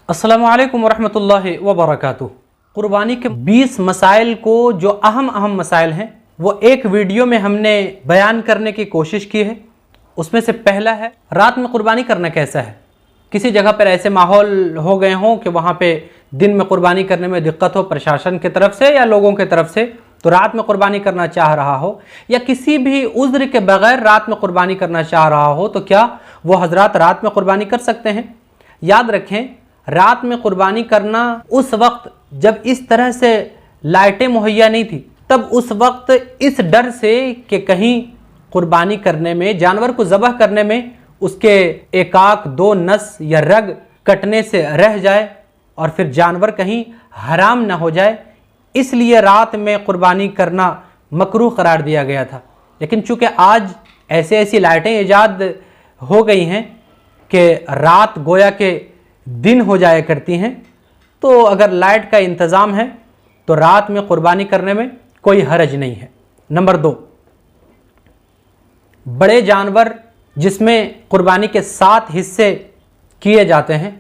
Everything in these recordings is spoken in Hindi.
अस्सलामु अलैकुम वरहमतुल्लाहि वबरकातुहू। कुर्बानी के 20 मसाइल को जो अहम मसाइल हैं वो एक वीडियो में हमने बयान करने की कोशिश की है। उसमें से पहला है रात में कुर्बानी करना कैसा है। किसी जगह पर ऐसे माहौल हो गए हों कि वहाँ पे दिन में कुर्बानी करने में दिक्कत हो प्रशासन की तरफ से या लोगों की तरफ से, तो रात में कुर्बानी करना चाह रहा हो या किसी भी उज़्र के बगैर रात में कुर्बानी करना चाह रहा हो, तो क्या वो हजरात रात में कुर्बानी कर सकते हैं। याद रखें, रात में कुर्बानी करना उस वक्त जब इस तरह से लाइटें मुहैया नहीं थी, तब उस वक्त इस डर से कि कहीं कुर्बानी करने में, जानवर को ज़बह करने में उसके एक आंख दो नस या रग कटने से रह जाए और फिर जानवर कहीं हराम ना हो जाए, इसलिए रात में कुर्बानी करना मकरूह करार दिया गया था। लेकिन चूँकि आज ऐसी लाइटें ईजाद हो गई हैं कि रात गोया के दिन हो जाया करती हैं, तो अगर लाइट का इंतज़ाम है तो रात में कुर्बानी करने में कोई हरज नहीं है। नंबर 2, बड़े जानवर जिसमें कुर्बानी के 7 हिस्से किए जाते हैं,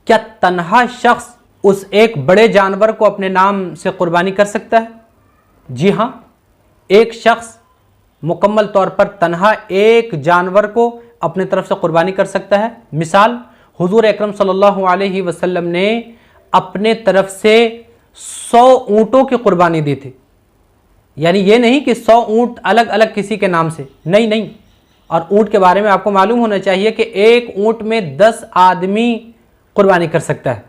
क्या तन्हा शख्स उस एक बड़े जानवर को अपने नाम से कुर्बानी कर सकता है? जी हाँ, एक शख्स मुकम्मल तौर पर तन्हा एक जानवर को अपने तरफ से कुर्बानी कर सकता है। मिसाल, हुजूर अकरम सल्लल्लाहु अलैहि वसल्लम ने अपने तरफ से 100 ऊँटों की कुर्बानी दी थी। यानी ये नहीं कि 100 ऊँट अलग अलग किसी के नाम से, नहीं। और ऊँट के बारे में आपको मालूम होना चाहिए कि एक ऊँट में 10 आदमी कुर्बानी कर सकता है।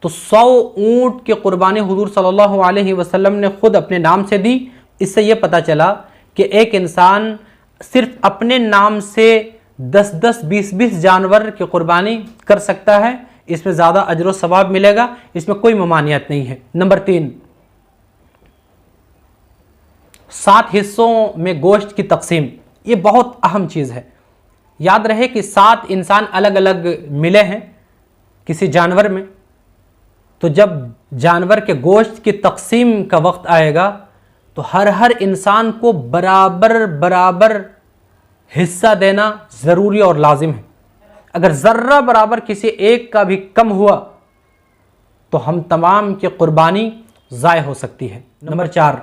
तो 100 ऊँट की कुर्बानी हुजूर सल्लल्लाहु अलैहि वसल्लम ने खुद अपने नाम से दी। इससे ये पता चला कि एक इंसान सिर्फ अपने नाम से 10-10, 20-20 जानवर की कुर्बानी कर सकता है। इसमें ज़्यादा अजर व सवाब मिलेगा, इसमें कोई ममानियत नहीं है। नंबर 3, 7 हिस्सों में गोश्त की तकसीम, ये बहुत अहम चीज़ है। याद रहे कि 7 इंसान अलग अलग मिले हैं किसी जानवर में, तो जब जानवर के गोश्त की तकसीम का वक्त आएगा तो हर इंसान को बराबर हिस्सा देना ज़रूरी और लाजिम है। अगर ज़र्रा बराबर किसी एक का भी कम हुआ तो हम तमाम की कुर्बानी ज़ाय हो सकती है। नंबर 4,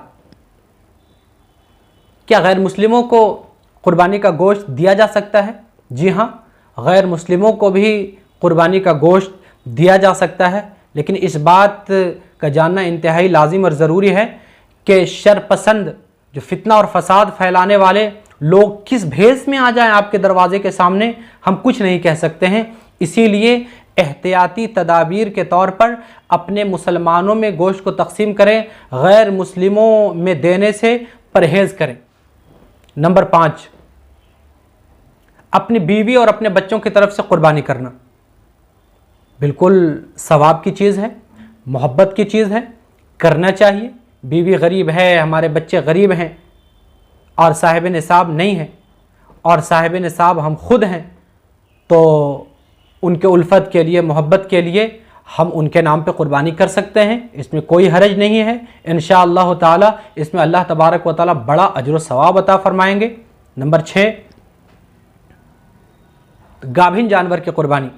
क्या गैर मुस्लिमों को कुर्बानी का गोश्त दिया जा सकता है? जी हाँ, गैर मुस्लिमों को भी कुर्बानी का गोश्त दिया जा सकता है। लेकिन इस बात का जानना इंतहाई लाजिम और ज़रूरी है कि शरपसंद, जो फितना और फसाद फैलाने वाले लोग किस भेष में आ जाएं आपके दरवाजे के सामने, हम कुछ नहीं कह सकते हैं। इसीलिए एहतियाती तदाबीर के तौर पर अपने मुसलमानों में गोश्त को तकसीम करें, गैर मुस्लिमों में देने से परहेज़ करें। नंबर 5, अपनी बीवी और अपने बच्चों की तरफ से कुर्बानी करना बिल्कुल सवाब की चीज़ है, मोहब्बत की चीज़ है, करना चाहिए। बीवी गरीब है, हमारे बच्चे गरीब हैं और साहिब निसाब नहीं है, और साहिब निसाब हम खुद हैं, तो उनके उल्फत के लिए, मोहब्बत के लिए हम उनके नाम पे कुर्बानी कर सकते हैं। इसमें कोई हरज नहीं है। इंशाअल्लाह ताला इसमें अल्लाह तबारक व ताला बड़ा अजर व सवाब अता फरमाएंगे। नंबर 6, गाभिन जानवर की कुर्बानी।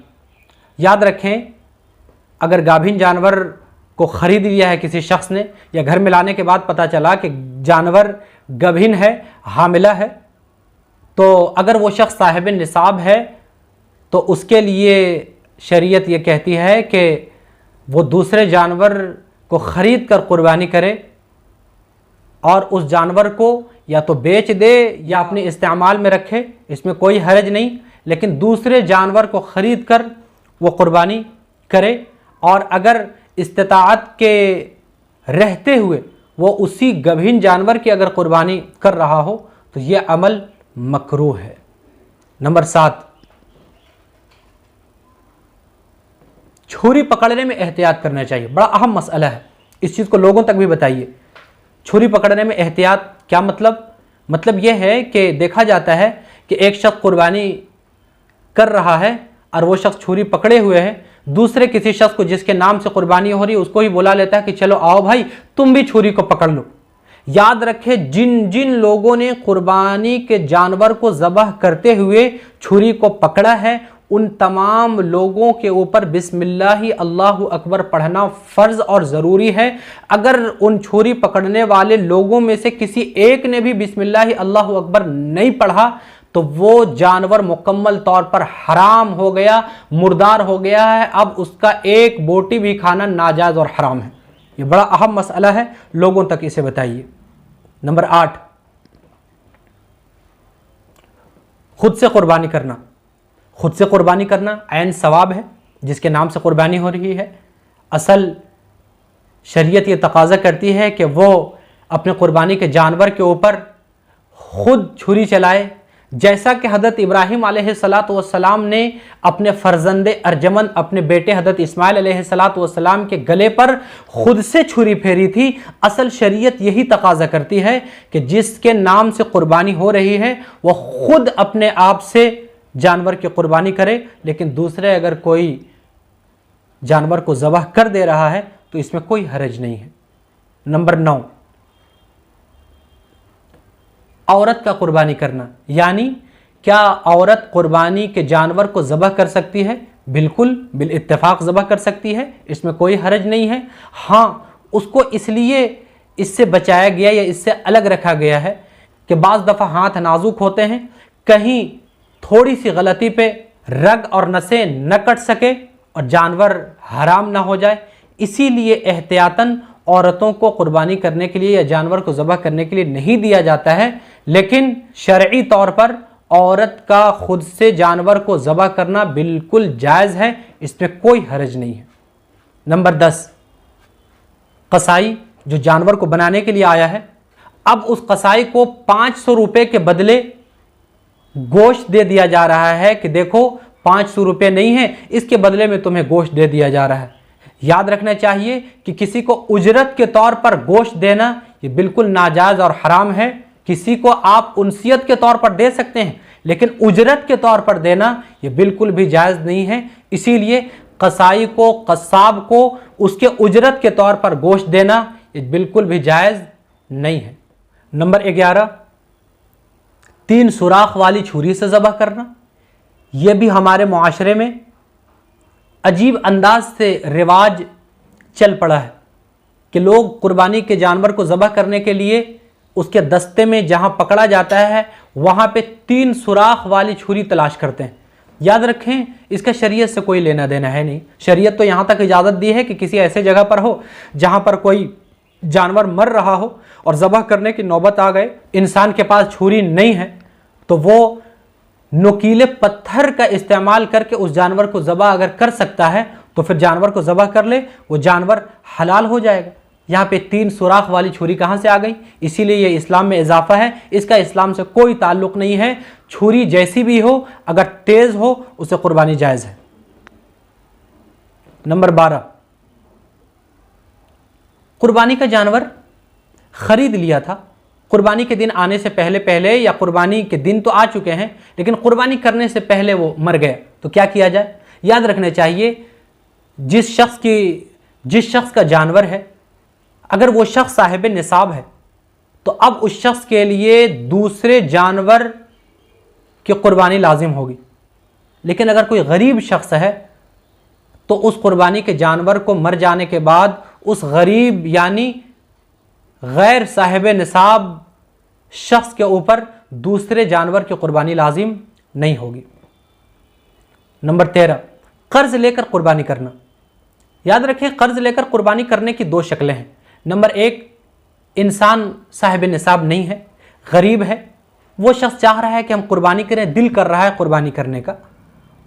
याद रखें, अगर गाभिन जानवर को ख़रीद लिया है किसी शख्स ने, या घर में लाने के बाद पता चला कि जानवर गाभिन है, हामिला है, तो अगर वो शख्स साहिब निसाब है तो उसके लिए शरीयत ये कहती है कि वो दूसरे जानवर को ख़रीद कर कुर्बानी करे और उस जानवर को या तो बेच दे या अपने इस्तेमाल में रखे, इसमें कोई हरज नहीं। लेकिन दूसरे जानवर को ख़रीद कर वो कुर्बानी करे, और अगर इस्तिताअत के रहते हुए वो उसी गाभिन जानवर की अगर कुर्बानी कर रहा हो तो ये अमल मकरूह है। नंबर 7, छुरी पकड़ने में एहतियात करना चाहिए। बड़ा अहम मसला है, इस चीज़ को लोगों तक भी बताइए। छुरी पकड़ने में एहतियात क्या मतलब यह है कि देखा जाता है कि एक शख्स कुर्बानी कर रहा है और वो शख्स छुरी पकड़े हुए है, दूसरे किसी शख्स को जिसके नाम से कुर्बानी हो रही है उसको ही बुला लेता है कि चलो आओ भाई तुम भी छुरी को पकड़ लो। याद रखें, जिन जिन लोगों ने कुर्बानी के जानवर को ज़बह करते हुए छुरी को पकड़ा है उन तमाम लोगों के ऊपर बिस्मिल्लाह अल्लाहु अकबर पढ़ना फ़र्ज़ और ज़रूरी है। अगर उन छुरी पकड़ने वाले लोगों में से किसी एक ने भी बिस्मिल्लाह अल्लाहु अकबर नहीं पढ़ा तो वो जानवर मुकम्मल तौर पर हराम हो गया, मुर्दार हो गया है। अब उसका एक बोटी भी खाना नाजायज़ और हराम है। ये बड़ा अहम मसला है, लोगों तक इसे बताइए। नंबर 8, खुद से कुर्बानी करना। खुद से कुर्बानी करना ऐन सवाब है जिसके नाम से कुर्बानी हो रही है। असल शरीयत ये तकाज़ा करती है कि वो अपने कुर्बानी के जानवर के ऊपर खुद छुरी चलाए, जैसा कि हज़रत इब्राहीम अलैहिस्सलाम ने अपने फ़र्जंदे अर्जमन अपने बेटे हज़रत इस्माइल अलैहिस्सलाम के गले पर खुद से छुरी फेरी थी। असल शरीयत यही तकाज़ा करती है कि जिसके नाम से कुर्बानी हो रही है वह खुद अपने आप से जानवर की कुर्बानी करे, लेकिन दूसरे अगर कोई जानवर को ज़बह कर दे रहा है तो इसमें कोई हरज नहीं है। नंबर 9, औरत का कुर्बानी करना। यानी क्या औरत कुर्बानी के जानवर को ज़बह कर सकती है? बिल्कुल, बिल इत्तेफाक ज़बह कर सकती है, इसमें कोई हरज नहीं है। हाँ, उसको इसलिए इससे बचाया गया या इससे अलग रखा गया है कि बाज़ दफ़ा हाथ नाजुक होते हैं, कहीं थोड़ी सी गलती पे रग और नसें न कट सके और जानवर हराम ना हो जाए, इसीलिए एहतियातन औरतों को कुर्बानी करने के लिए या जानवर को ज़बह करने के लिए नहीं दिया जाता है। लेकिन शरई तौर पर औरत का खुद से जानवर को ज़बह करना बिल्कुल जायज़ है, इसमें कोई हरज नहीं है। नंबर 10, कसाई जो जानवर को बनाने के लिए आया है, अब उस कसाई को 500 रुपये के बदले गोश्त दे दिया जा रहा है कि देखो 500 रुपये नहीं है, इसके बदले में तुम्हें गोश्त दे दिया जा रहा है। याद रखना चाहिए कि किसी को उजरत के तौर पर गोश्त देना ये बिल्कुल नाजायज़ और हराम है। किसी को आप उनसियत के तौर पर दे सकते हैं, लेकिन उजरत के तौर पर देना ये बिल्कुल भी जायज़ नहीं है। इसीलिए कसाई को, कस्साब को उसके उजरत के तौर पर गोश्त देना ये बिल्कुल भी जायज़ नहीं है। नंबर 11, 3 सुराख वाली छुरी से ज़बह करना। यह भी हमारे मुआशरे में अजीब अंदाज से रिवाज चल पड़ा है कि लोग कुर्बानी के जानवर को ज़बह करने के लिए उसके दस्ते में जहां पकड़ा जाता है वहां पे 3 सुराख वाली छुरी तलाश करते हैं। याद रखें, इसका शरीयत से कोई लेना देना है नहीं। शरीयत तो यहां तक इजाज़त दी है कि किसी ऐसे जगह पर हो जहां पर कोई जानवर मर रहा हो और ज़बह करने की नौबत आ गए, इंसान के पास छुरी नहीं है, तो वो नुकीले पत्थर का इस्तेमाल करके उस जानवर को ज़बह अगर कर सकता है तो फिर जानवर को ज़बह कर ले, वो जानवर हलाल हो जाएगा। यहाँ पे 3 सुराख वाली छुरी कहाँ से आ गई? इसीलिए ये इस्लाम में इजाफा है, इसका इस्लाम से कोई ताल्लुक़ नहीं है। छुरी जैसी भी हो, अगर तेज़ हो, उसे कुर्बानी जायज़ है। नंबर 12, कुर्बानी का जानवर ख़रीद लिया था, कुर्बानी के दिन आने से पहले पहले या कुर्बानी के दिन तो आ चुके हैं लेकिन कुर्बानी करने से पहले वो मर गया, तो क्या किया जाए? याद रखना चाहिए, जिस शख्स का जानवर है, अगर वो शख्स साहिब निसाब है तो अब उस शख्स के लिए दूसरे जानवर की कुर्बानी लाजिम होगी। लेकिन अगर कोई गरीब शख्स है तो उस कुर्बानी के जानवर को मर जाने के बाद उस गरीब यानी गैर साहिब निसाब शख्स के ऊपर दूसरे जानवर की कुर्बानी लाजिम नहीं होगी। नंबर 13, कर्ज लेकर कुर्बानी करना। याद रखें, कर्ज लेकर कुर्बानी करने की 2 शक्लें हैं। नंबर 1, इंसान साहिब निसाब नहीं है, गरीब है, वो शख्स चाह रहा है कि हम कुर्बानी करें, दिल कर रहा है कुर्बानी करने का,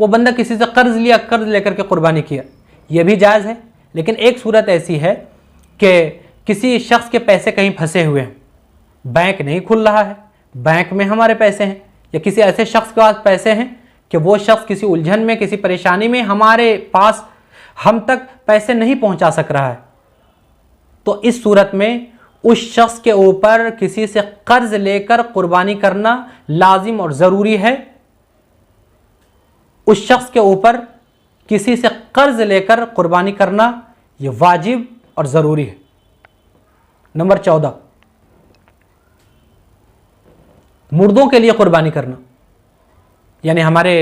वो बंदा किसी से कर्ज लिया, कर्ज लेकर के कुर्बानी किया, यह भी जायज़ है। लेकिन एक सूरत ऐसी है कि किसी शख्स के पैसे कहीं फंसे हुए हैं, बैंक नहीं खुल रहा है, बैंक में हमारे पैसे हैं, या किसी ऐसे शख्स के पास पैसे हैं कि वो शख्स किसी उलझन में, किसी परेशानी में हमारे पास, हम तक पैसे नहीं पहुंचा सक रहा है, तो इस सूरत में उस शख्स के ऊपर किसी से कर्ज लेकर कुर्बानी करना लाजिम और ज़रूरी है। उस शख्स के ऊपर किसी से कर्ज लेकर कुर्बानी करना यह वाजिब और ज़रूरी है। नंबर 14, मुर्दों के लिए कुर्बानी करना। यानी हमारे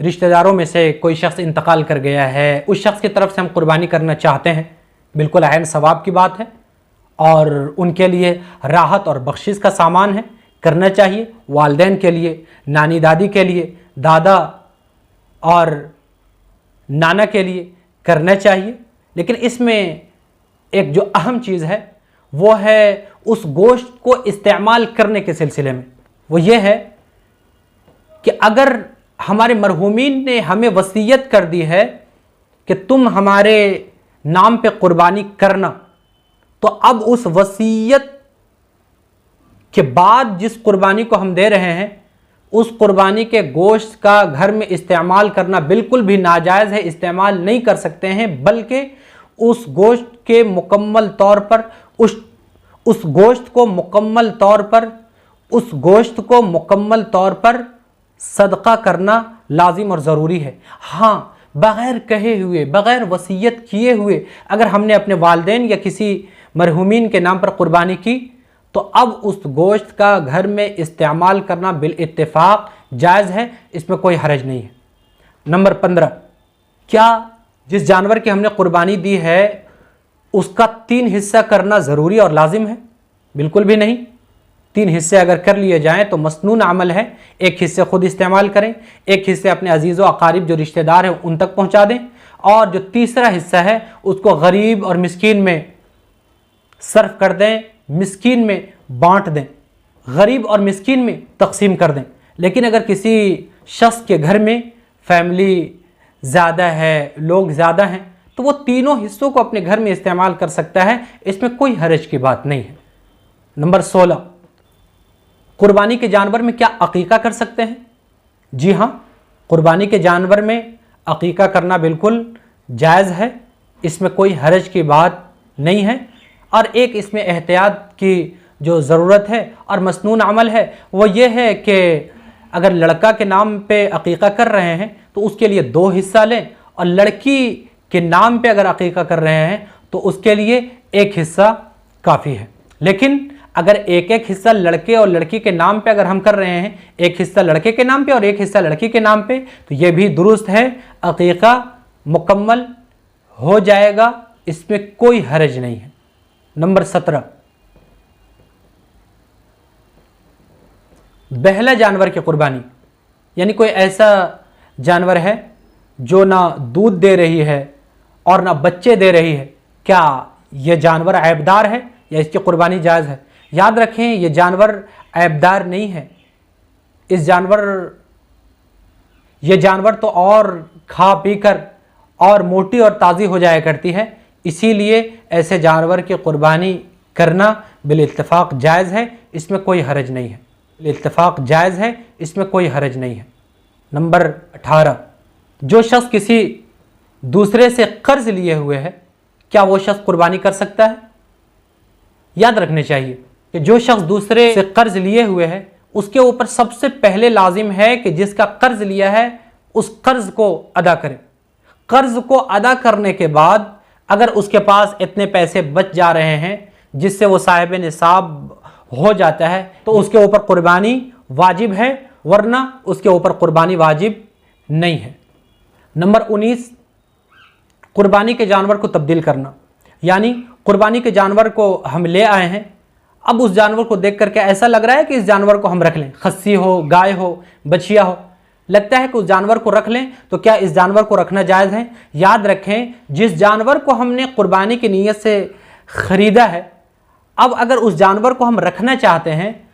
रिश्तेदारों में से कोई शख्स इंतकाल कर गया है, उस शख्स की तरफ से हम कुर्बानी करना चाहते हैं, बिल्कुल ऐन सवाब की बात है और उनके लिए राहत और बख्शिश का सामान है, करना चाहिए। वालिदैन के लिए, नानी दादी के लिए, दादा और नाना के लिए करना चाहिए। लेकिन इसमें एक जो अहम चीज़ है वो है उस गोश्त को इस्तेमाल करने के सिलसिले में, वो ये है कि अगर हमारे मरहूमीन ने हमें वसीयत कर दी है कि तुम हमारे नाम पे कुर्बानी करना, तो अब उस वसीयत के बाद जिस कुर्बानी को हम दे रहे हैं उस कुर्बानी के गोश्त का घर में इस्तेमाल करना बिल्कुल भी नाजायज़ है, इस्तेमाल नहीं कर सकते हैं, बल्कि उस गोश्त के मुकम्मल तौर पर उस गोश्त को मुकम्मल तौर पर सदका करना लाजिम और ज़रूरी है। हाँ, बग़ैर कहे हुए, बग़ैर वसीयत किए हुए अगर हमने अपने वालिदैन या किसी मरहूमीन के नाम पर कुर्बानी की तो अब उस गोश्त का घर में इस्तेमाल करना बिल इत्तेफाक जायज़ है, इसमें कोई हरज नहीं है। नंबर 15, क्या जिस जानवर की हमने कुर्बानी दी है उसका 3 हिस्सा करना ज़रूरी और लाजिम है? बिल्कुल भी नहीं। 3 हिस्से अगर कर लिए जाएं तो मसनून अमल है। एक हिस्से खुद इस्तेमाल करें, एक हिस्से अपने अजीज़ व अकारिब जो रिश्तेदार हैं उन तक पहुंचा दें, और जो तीसरा हिस्सा है उसको गरीब और मिस्कीन में सर्फ कर दें, मिस्कीन में बांट दें, गरीब और मिस्कीन में तकसीम कर दें। लेकिन अगर किसी शख्स के घर में फैमिली ज़्यादा है, लोग ज़्यादा हैं, तो वो तीनों हिस्सों को अपने घर में इस्तेमाल कर सकता है, इसमें कोई हरज की बात नहीं है। नंबर 16, कुर्बानी के जानवर में क्या अकीका कर सकते हैं? जी हाँ, कुर्बानी के जानवर में अकीका करना बिल्कुल जायज़ है, इसमें कोई हरज की बात नहीं है। और एक इसमें एहतियात की जो ज़रूरत है और मसनून अमल है वो ये है कि अगर लड़का के नाम पे अकीका कर रहे हैं तो उसके लिए 2 हिस्सा लें, और लड़की के नाम पे अगर अकीका कर रहे हैं तो उसके लिए 1 हिस्सा काफ़ी है। लेकिन अगर एक हिस्सा लड़के और लड़की के नाम पे अगर हम कर रहे हैं, एक हिस्सा लड़के के नाम पे और एक हिस्सा लड़की के नाम पे, तो ये भी दुरुस्त है, अकीका मुकम्मल हो जाएगा, इसमें कोई हरज नहीं है। नंबर 17, बहला जानवर की कुर्बानी, यानी कोई ऐसा जानवर है जो ना दूध दे रही है और ना बच्चे दे रही है, क्या यह जानवर ऐबदार है या इसकी कुर्बानी जायज़ है? याद रखें, ये जानवर ऐबदार नहीं है। ये जानवर तो और खा पी कर और मोटी और ताज़ी हो जाया करती है, इसीलिए ऐसे जानवर की कुर्बानी करना बिल इत्तेफाक जायज़ है, इसमें कोई हरज नहीं है। बिल इत्तेफाक जायज़ है, इसमें कोई हरज नहीं है। नंबर 18, जो शख्स किसी दूसरे से कर्ज लिए हुए है, क्या वो शख्स कुर्बानी कर सकता है? याद रखने चाहिए कि जो शख्स दूसरे से कर्ज लिए हुए है उसके ऊपर सबसे पहले लाजिम है कि जिसका कर्ज लिया है उस कर्ज को अदा करे। कर्ज को अदा करने के बाद अगर उसके पास इतने पैसे बच जा रहे हैं जिससे वो साहिब निसाब हो जाता है तो उसके ऊपर कुर्बानी वाजिब है, वरना उसके ऊपर कुर्बानी वाजिब नहीं है। नंबर 19, कुर्बानी के जानवर को तब्दील करना, यानी कुर्बानी के जानवर को हम ले आए हैं, अब उस जानवर को देख करके ऐसा लग रहा है कि इस जानवर को हम रख लें, खस्सी हो, गाय हो, बछिया हो, लगता है कि उस जानवर को रख लें, तो क्या इस जानवर को रखना जायज़ है? याद रखें, जिस जानवर को हमने कुर्बानी की नीयत से ख़रीदा है, अब अगर उस जानवर को हम रखना चाहते हैं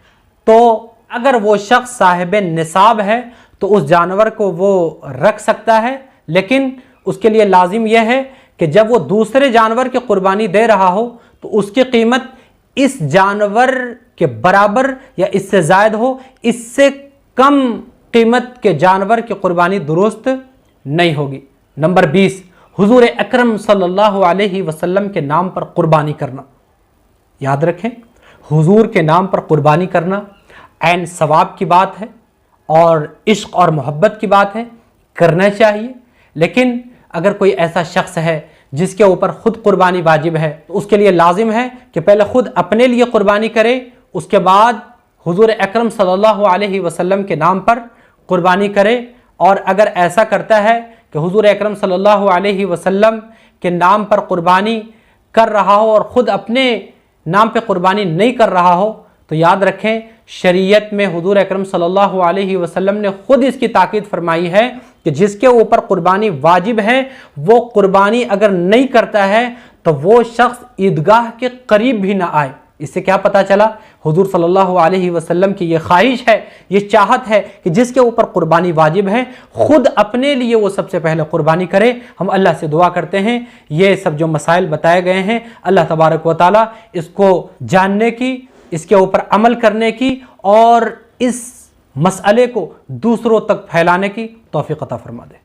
तो अगर वो शख्स साहिब निसाब है तो उस जानवर को वो रख सकता है, लेकिन उसके लिए लाजिम यह है कि जब वो दूसरे जानवर की कुर्बानी दे रहा हो तो उसकी कीमत इस जानवर के बराबर या इससे ज़ायद हो, इससे कम कीमत के जानवर की कुर्बानी दुरुस्त नहीं होगी। नंबर 20, हुजूर अकरम सल्लल्लाहु अलैहि वसल्लम के नाम पर कुर्बानी करना। याद रखें, हुजूर के नाम पर कुर्बानी करना ऐन सवाब की बात है और इश्क और मोहब्बत की बात है, करना चाहिए। लेकिन अगर कोई ऐसा शख्स है जिसके ऊपर ख़ुद कुर्बानी वाजिब है तो उसके लिए लाजिम है कि पहले ख़ुद अपने लिए कुर्बानी करे, उसके बाद हुजूर अकरम सल्लल्लाहु अलैहि वसल्लम के नाम पर कुर्बानी करे और अगर ऐसा करता है कि हुजूर अकरम सल्लल्लाहु अलैहि वसल्लम के नाम पर कुर्बानी कर रहा हो और ख़ुद अपने नाम पे कुर्बानी नहीं कर रहा हो, तो याद रखें शरीयत में हुजूर अकरम सल्लल्लाहु अलैहि वसल्लम ने खुद इसकी ताकीद फरमाई है कि जिसके ऊपर कुर्बानी वाजिब है वो कुर्बानी अगर नहीं करता है तो वो शख्स ईदगाह के करीब भी ना आए। इससे क्या पता चला, हुजूर सल्लल्लाहु अलैहि वसल्लम की ये ख्वाहिश है, ये चाहत है कि जिसके ऊपर कुर्बानी वाजिब है खुद अपने लिए वो सबसे पहले कुर्बानी करे। हम अल्लाह से दुआ करते हैं ये सब जो मसाइल बताए गए हैं अल्लाह तबारक व तआला इसको जानने की, इसके ऊपर अमल करने की और इस मसले को दूसरों तक फैलाने की तौफीक अता फरमा दे।